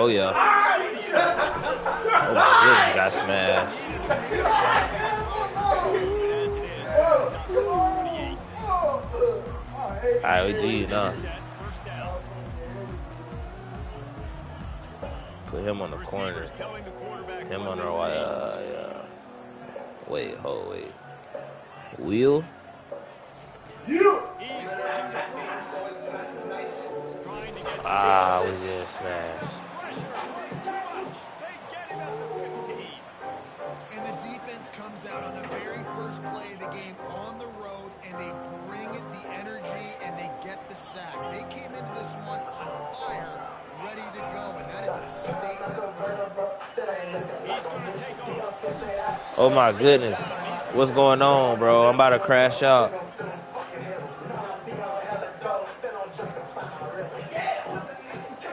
Oh, yeah. Oh, my goodness, got smashed. All right, we G now. Put him on the corner. Him on the yeah. Wait, hold, wait. Wheel? Ah, we just smashed. And the defense comes out on the very first play of the game on the road, and they bring the energy, and they get the sack. They came into this one on fire, ready to go, and that is a statement. He's going to take off. Oh, my goodness. What's going on, bro? I'm about to crash out.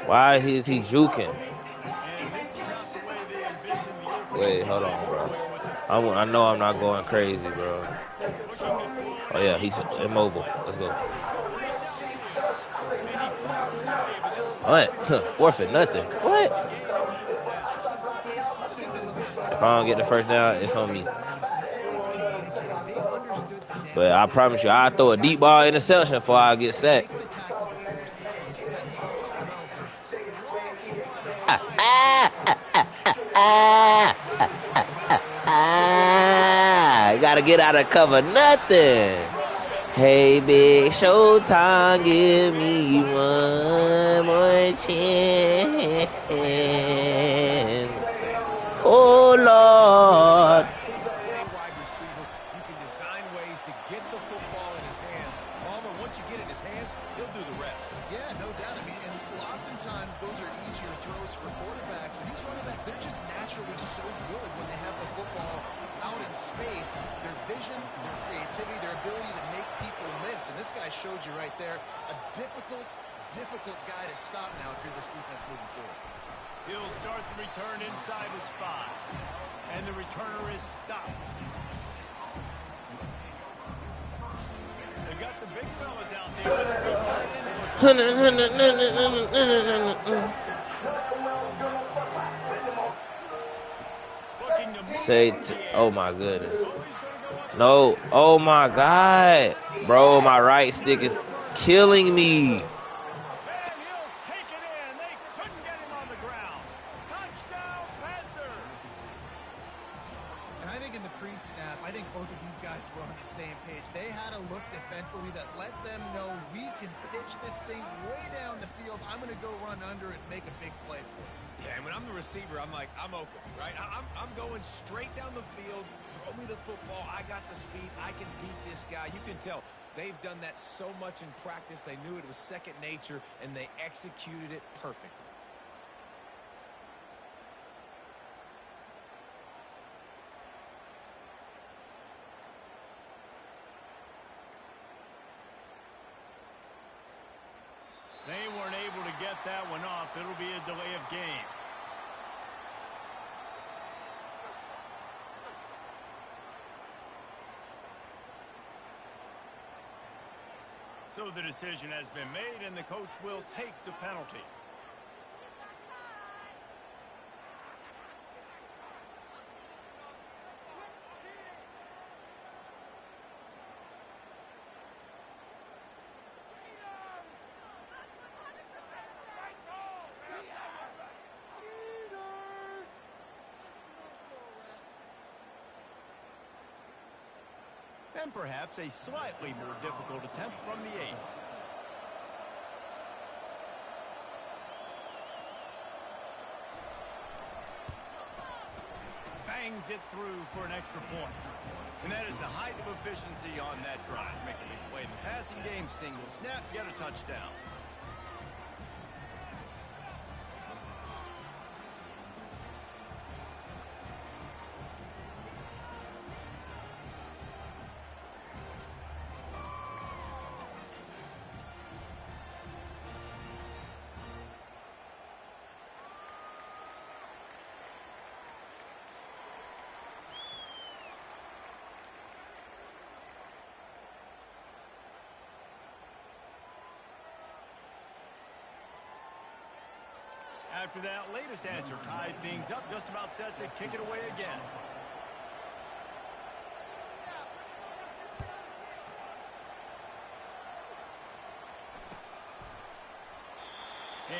Why is he juking? Wait, hold on, bro. I know I'm not going crazy, bro. Oh, yeah, he's immobile. Let's go. What? Forfeit nothing. What? If I don't get the first down, it's on me. But I promise you, I'll throw a deep ball interception before I get sacked. Gotta get out of cover, nothing. Hey, big Showtime, give me one more chance. Oh, Lord. Wide receiver, you can design ways to get the football in his hand. Palmer, once you get it in his hands, he'll do the rest. Yeah, no doubt. I mean, and oftentimes those are easier throws for quarterbacks. And these running backs, they're just naturally so good when they have the football out in space. Their vision, their creativity, their ability to make people miss. And this guy showed you right there a difficult guy to stop now if you're this defense moving forward. He'll start the return inside his 5. And the returner is stopped. They got the big fellas out there. Oh my goodness. No. Oh my God. Bro, my right stick is killing me. That let them know we can pitch this thing way down the field. I'm going to go run under and make a big play for it. Yeah, and when I'm the receiver, I'm like, I'm open, right? I'm going straight down the field. Throw me the football. I got the speed. I can beat this guy. You can tell they've done that so much in practice. They knew it was second nature, and they executed it perfectly. They weren't able to get that one off. It'll be a delay of game. So the decision has been made, and the coach will take the penalty. And perhaps a slightly more difficult attempt from the 8. Bangs it through for an extra point. And that is the height of efficiency on that drive. Make a big play in the passing game, single snap, get a touchdown. After that latest answer tied things up, just about set to kick it away again.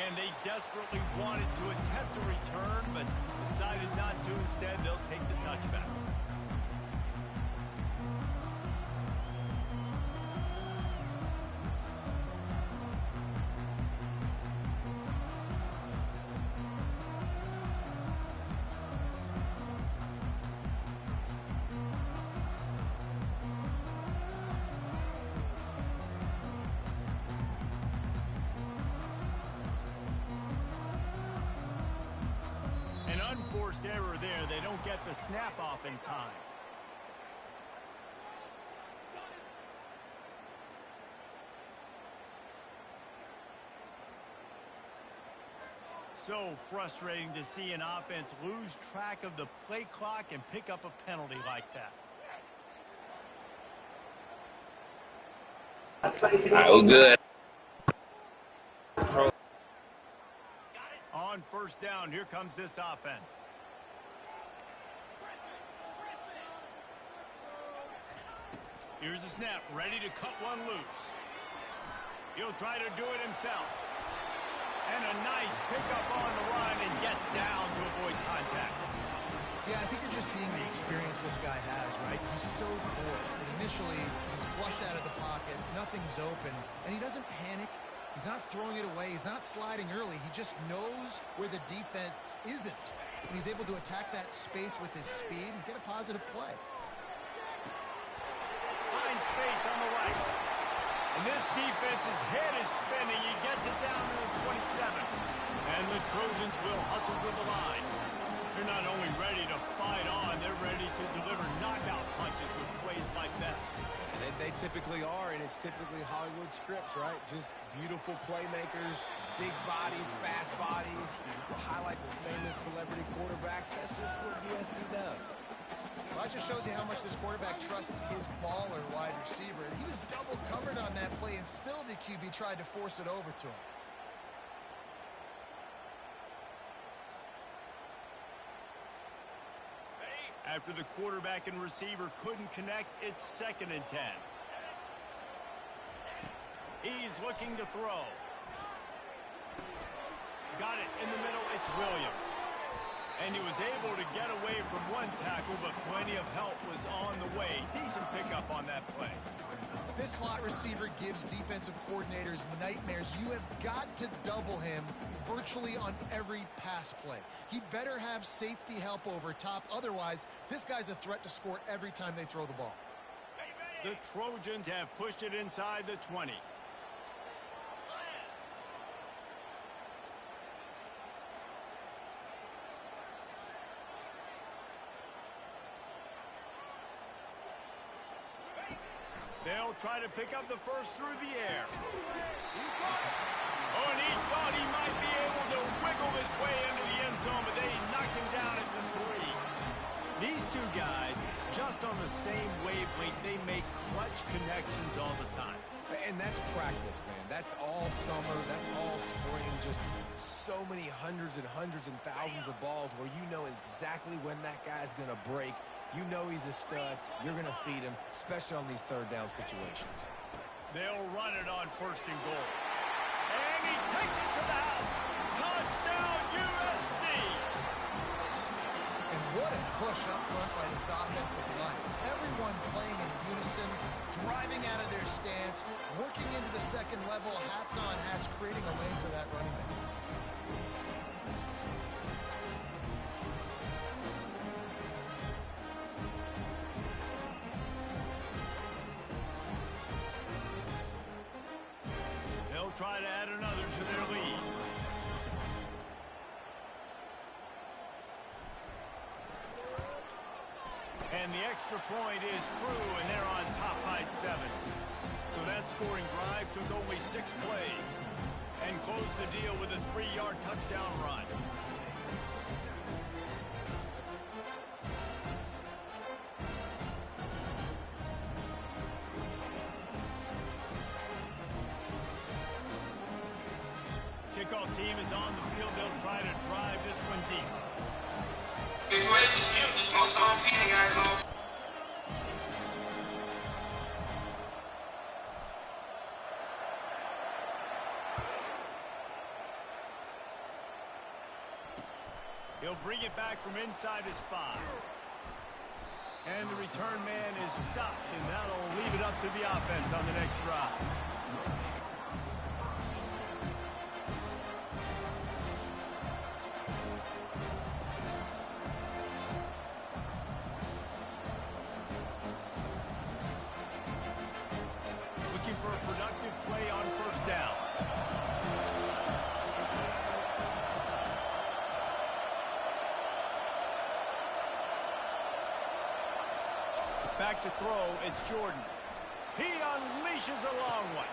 And they desperately wanted to attempt a return, but decided not to. Instead, they'll take the touchback. Unforced error there. They don't get the snap off in time. So frustrating to see an offense lose track of the play clock and pick up a penalty like that. Oh, good. On first down, here comes this offense. Here's the snap, ready to cut one loose. He'll try to do it himself. And a nice pickup on the run and gets down to avoid contact. Yeah, I think you're just seeing the experience this guy has, right? He's so poised that initially he's flushed out of the pocket, nothing's open, and he doesn't panic. He's not throwing it away. He's not sliding early. He just knows where the defense isn't. And he's able to attack that space with his speed and get a positive play. Finds space on the right. And this defense's head is spinning. He gets it down to the 27. And the Trojans will hustle to the line. They're not only ready to fight on, they're ready to deliver knockout punches with plays like that. They typically are, and it's typically Hollywood scripts, right? Just beautiful playmakers, big bodies, fast bodies. We'll highlight the famous celebrity quarterbacks. That's just what USC does. Well, that just shows you how much this quarterback trusts his baller wide receiver. He was double covered on that play, and still the QB tried to force it over to him. After the quarterback and receiver couldn't connect, it's 2nd and 10. He's looking to throw. Got it in the middle. It's Williams. And he was able to get away from one tackle, but plenty of help was on the way. Decent pickup on that play. This slot receiver gives defensive coordinators nightmares. You have got to double him virtually on every pass play. He better have safety help over top. Otherwise, this guy's a threat to score every time they throw the ball. The Trojans have pushed it inside the 20. They'll try to pick up the first through the air. Oh, and he thought he might be able to wiggle his way into the end zone, but they knocked him down at the 3. These two guys, just on the same wavelength, they make clutch connections all the time. And that's practice, man. That's all summer. That's all spring. Just so many hundreds and thousands of balls where you know exactly when that guy's going to break. You know he's a stud. You're going to feed him, especially on these third down situations. They'll run it on 1st and goal. And he takes it to the house. Touchdown, USC! And what a push up front by this offensive line. Everyone playing in unison, driving out of their stance, working into the second level, hats on hats, creating a lane for that running back. Try to add another to their lead. And the extra point is true, and they're on top by 7. So that scoring drive took only 6 plays and closed the deal with a 3-yard touchdown run. football team is on the field, they'll try to drive this one deep. He'll bring it back from inside his 5. And the return man is stopped, and that'll leave it up to the offense on the next drive. Looking for a productive play on first down. Back to throw, it's Jordan. He unleashes a long one.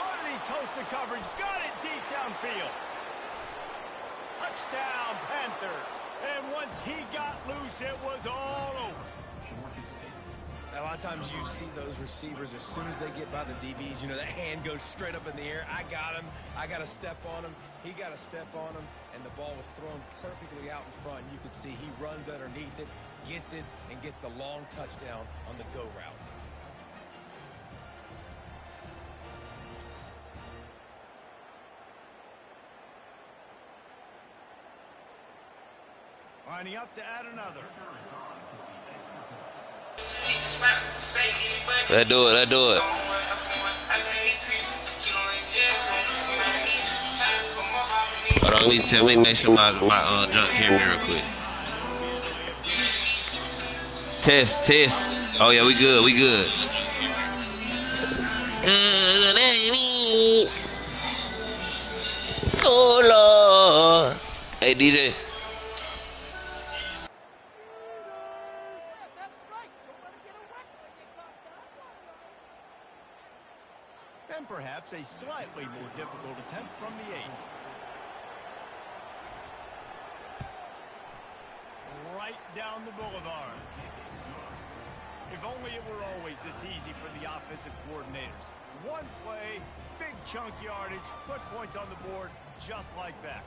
Underneath toasted coverage, got it deep downfield. Touchdown, Panthers. And once he got loose, it was all over. A lot of times you see those receivers, as soon as they get by the DBs, you know, that hand goes straight up in the air. I got him. I got to step on him. He got to step on him. And the ball was thrown perfectly out in front. You could see he runs underneath it, gets it, and gets the long touchdown on the go route. Lining up to add another. Let's do it. Let's do it. Hold on, let me make sure my junk hear me real quick. Test. Oh yeah, we good. Oh Lord. Hey DJ. And perhaps a slightly more difficult attempt from the 8. Right down the boulevard. If only it were always this easy for the offensive coordinators. One play, big chunk yardage, put points on the board just like that.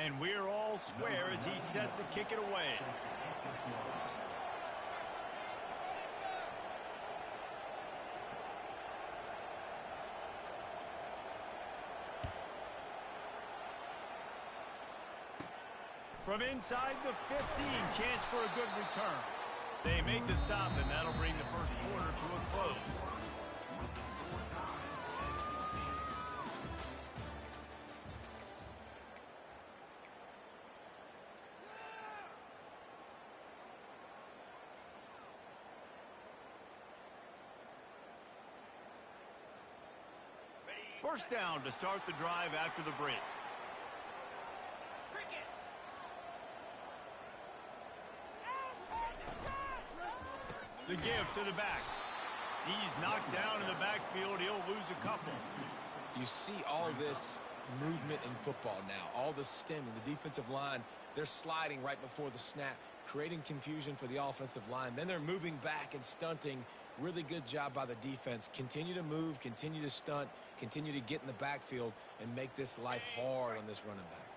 And we're all square as he's set to kick it away. From inside the 15, chance for a good return. They make the stop, and that'll bring the first quarter to a close. First down to start the drive after the break. The give to the back. He's knocked down in the backfield. He'll lose a couple. You see all this movement in football now. All the stemming, the defensive line, they're sliding right before the snap, creating confusion for the offensive line. Then they're moving back and stunting. Really good job by the defense. Continue to move, continue to stunt, continue to get in the backfield, and make this life hard on this running back.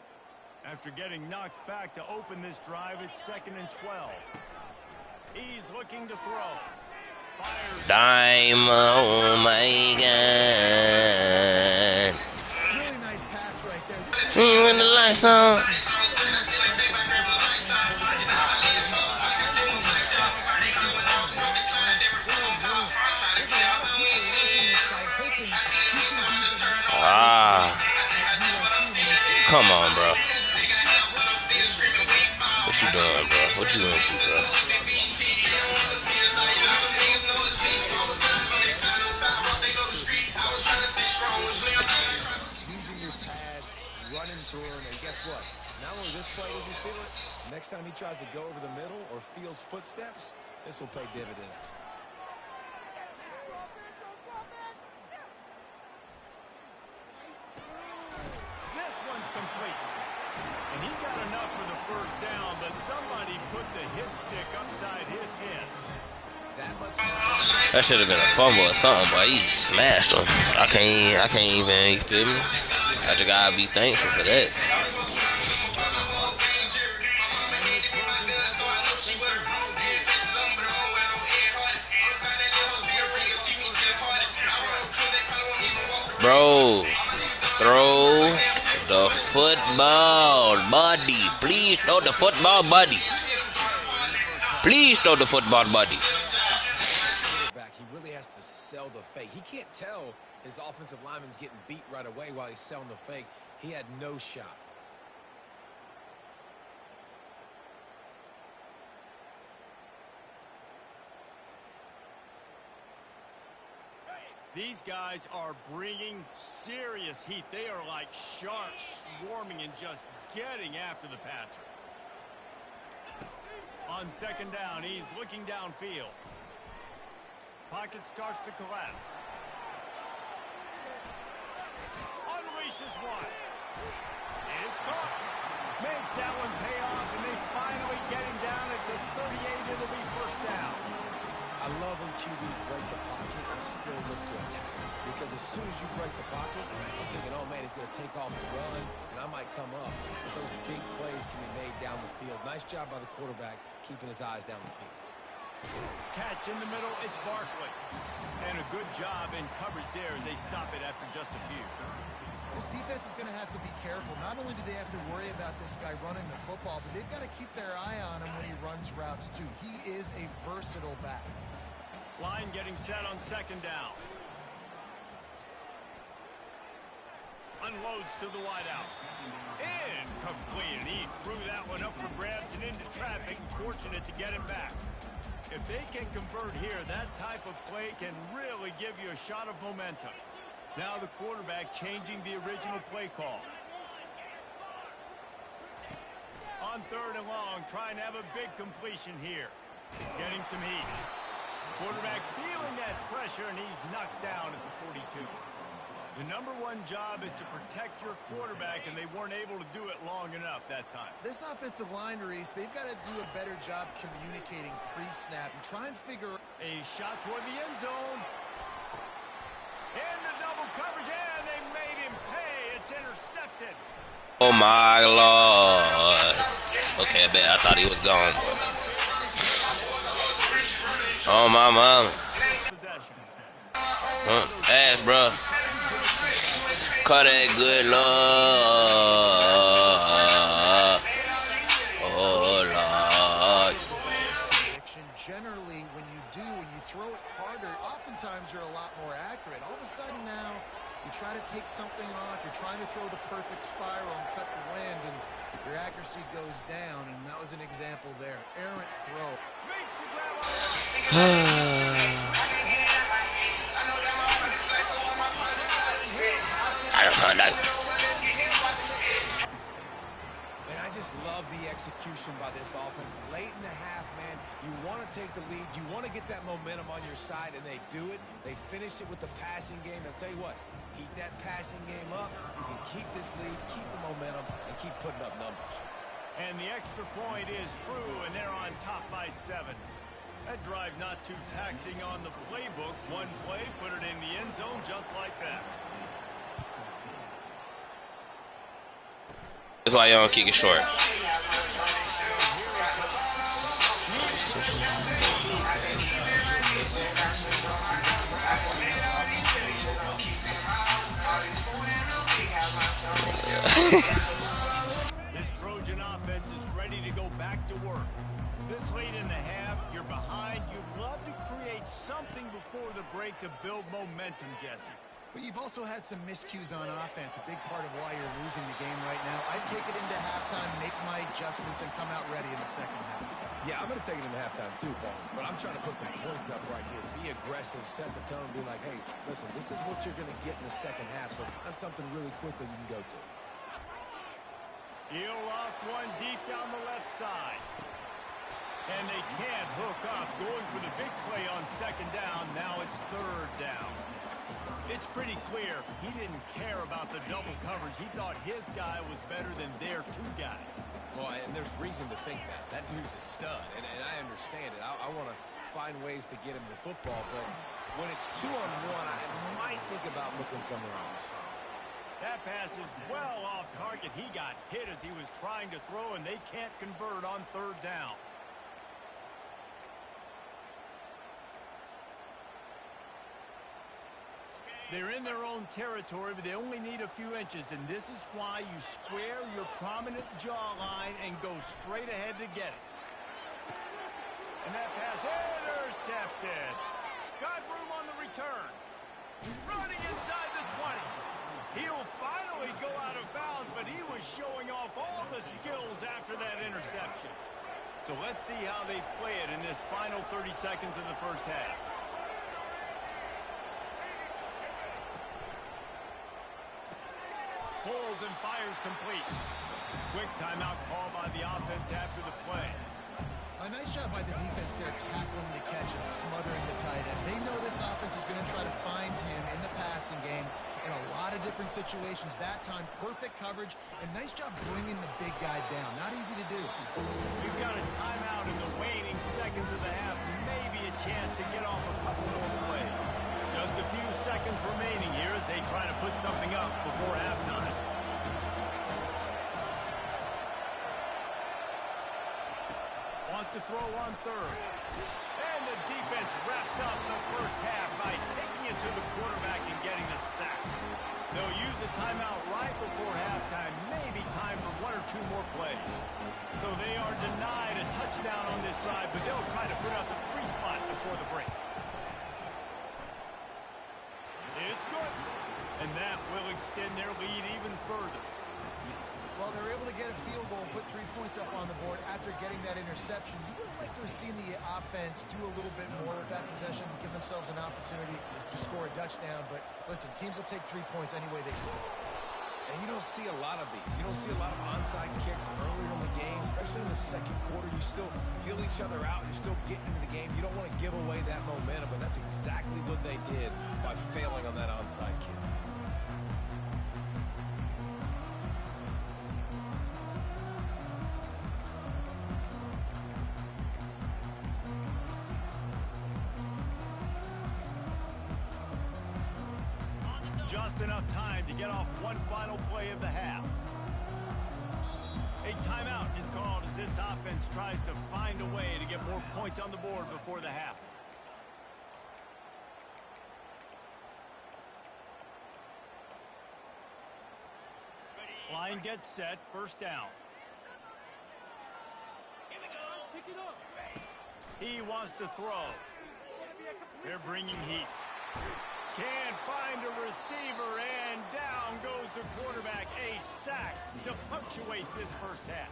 After getting knocked back to open this drive, it's 2nd and 12. He's looking to throw. Fires. Dime, oh my God. Really nice pass right there. See when the lights on. Come on, bro. What you doing, bro? What you into, bro? Using your pads, running through them, and guess what? Not only this play does he feel it, next time he tries to go over the middle or feels footsteps, this will pay dividends. This one's complete. And he got enough for the first down, but somebody put the hit stick upside his head. That should have been a fumble or something, but he smashed him. I can't even, you feel me? I just gotta be thankful for that. Bro, throw the football, buddy. Please throw the football, buddy. Please throw the football, buddy. He really has to sell the fake. He can't tell his offensive lineman's getting beat right away while he's selling the fake. He had no shot. These guys are bringing serious heat. They are like sharks swarming and just getting after the passer. On second down, he's looking downfield. Pocket starts to collapse. Unleashes one. It's caught. Makes that one pay off, and they finally get him down at the 38. It'll be first down. I love when QBs break the pocket and still look to attack. Because as soon as you break the pocket, I'm thinking, oh, man, he's going to take off and run, and I might come up. But those big plays can be made down the field. Nice job by the quarterback keeping his eyes down the field. Catch in the middle, it's Barkley. And a good job in coverage there as they stop it after just a few. This defense is going to have to be careful. Not only do they have to worry about this guy running the football, but they've got to keep their eye on him when he runs routes, too. He is a versatile back. Line getting set on second down. Unloads to the wideout. Incomplete, and he threw that one up for grabs and into traffic. Fortunate to get him back. If they can convert here, that type of play can really give you a shot of momentum. Now the quarterback changing the original play call. On third and long, trying to have a big completion here. Getting some heat. Quarterback feeling that pressure, and he's knocked down at the 42. The number one job is to protect your quarterback, and they weren't able to do it long enough that time. This offensive line, Reese, they've got to do a better job communicating pre-snap and try and figure... A shot toward the end zone. Into double coverage, and they made him pay. It's intercepted. Oh, my Lord. Okay, I thought he was gone. Oh, my mama. Ass, bro. Cut that good Lord. Oh, Lord. Generally, when you throw it harder, oftentimes you're a lot more accurate. All of a sudden now, you try to take something off, you're trying to throw the perfect spiral and cut the wind, and your accuracy goes down, and that was an example there. Errant throw. And I just love the execution by this offense. Late in the half, man, you want to take the lead. You want to get that momentum on your side, and they do it. They finish it with the passing game. I'll tell you what, keep that passing game up. You can keep this lead, keep the momentum, and keep putting up numbers. And the extra point is true, and they're on top by 7. That drive not too taxing on the playbook. One play, put it in the end zone just like that. That's why you don't kick it short. This Trojan offense is ready to go back to work. This late in the half, you're behind. You'd love to create something before the break to build momentum, Jesse. But you've also had some miscues on offense, a big part of why you're losing the game right now. I'd take it into halftime, make my adjustments, and come out ready in the second half. Yeah, I'm going to take it into halftime too, Paul. But I'm trying to put some points up right here. Be aggressive, set the tone, be like, hey, listen, this is what you're going to get in the second half, so find something really quickly you can go to. He'll off one deep down the left side. And they can't hook up. Going for the big play on second down. Now it's third down. It's pretty clear he didn't care about the double coverage. He thought his guy was better than their two guys. Well, and there's reason to think that. That dude's a stud, and I understand it. I want to find ways to get him the football, but when it's 2-on-1, I might think about looking somewhere else. That pass is well off target. He got hit as he was trying to throw, and they can't convert on third down. They're in their own territory, but they only need a few inches, and this is why you square your prominent jawline and go straight ahead to get it. And that pass intercepted. Got room on the return. Running inside the 20. He'll finally go out of bounds, but he was showing off all the skills after that interception. So let's see how they play it in this final 30 seconds of the first half. Pulls and fires complete. Quick timeout call by the offense after the play. A nice job by the defense there, tackling the catch and smothering the tight end. They know this offense is going to try to find him in the passing game in a lot of different situations. That time, perfect coverage, and nice job bringing the big guy down. Not easy to do. We've got a timeout in the waning seconds of the half. Maybe a chance to get off a couple more plays. Just a few seconds remaining here as they try to put something up before halftime. Wants to throw on third. And the defense wraps up the first half by taking it to the quarterback and getting the sack. They'll use a timeout right before halftime. Maybe time for one or two more plays. So they are denied a touchdown on this drive, but they'll try to put up a free spot before the break. It's good. And that will extend their lead even further. Well, they're able to get a field goal and put 3 points up on the board after getting that interception. You would have liked to have seen the offense do a little bit more with that possession, give themselves an opportunity to score a touchdown. But listen, teams will take 3 points any way they can. And you don't see a lot of these. You don't see a lot of onside kicks earlier in the game, especially in the second quarter. You still feel each other out. You're still getting into the game. You don't want to give away that momentum, but that's exactly what they did by failing on that onside kick. Just enough time to get off one final play of the half. A timeout is called as this offense tries to find a way to get more points on the board before the half. Line gets set, first down. He wants to throw. They're bringing heat. Can't find a receiver, and down goes the quarterback. A sack to punctuate this first half.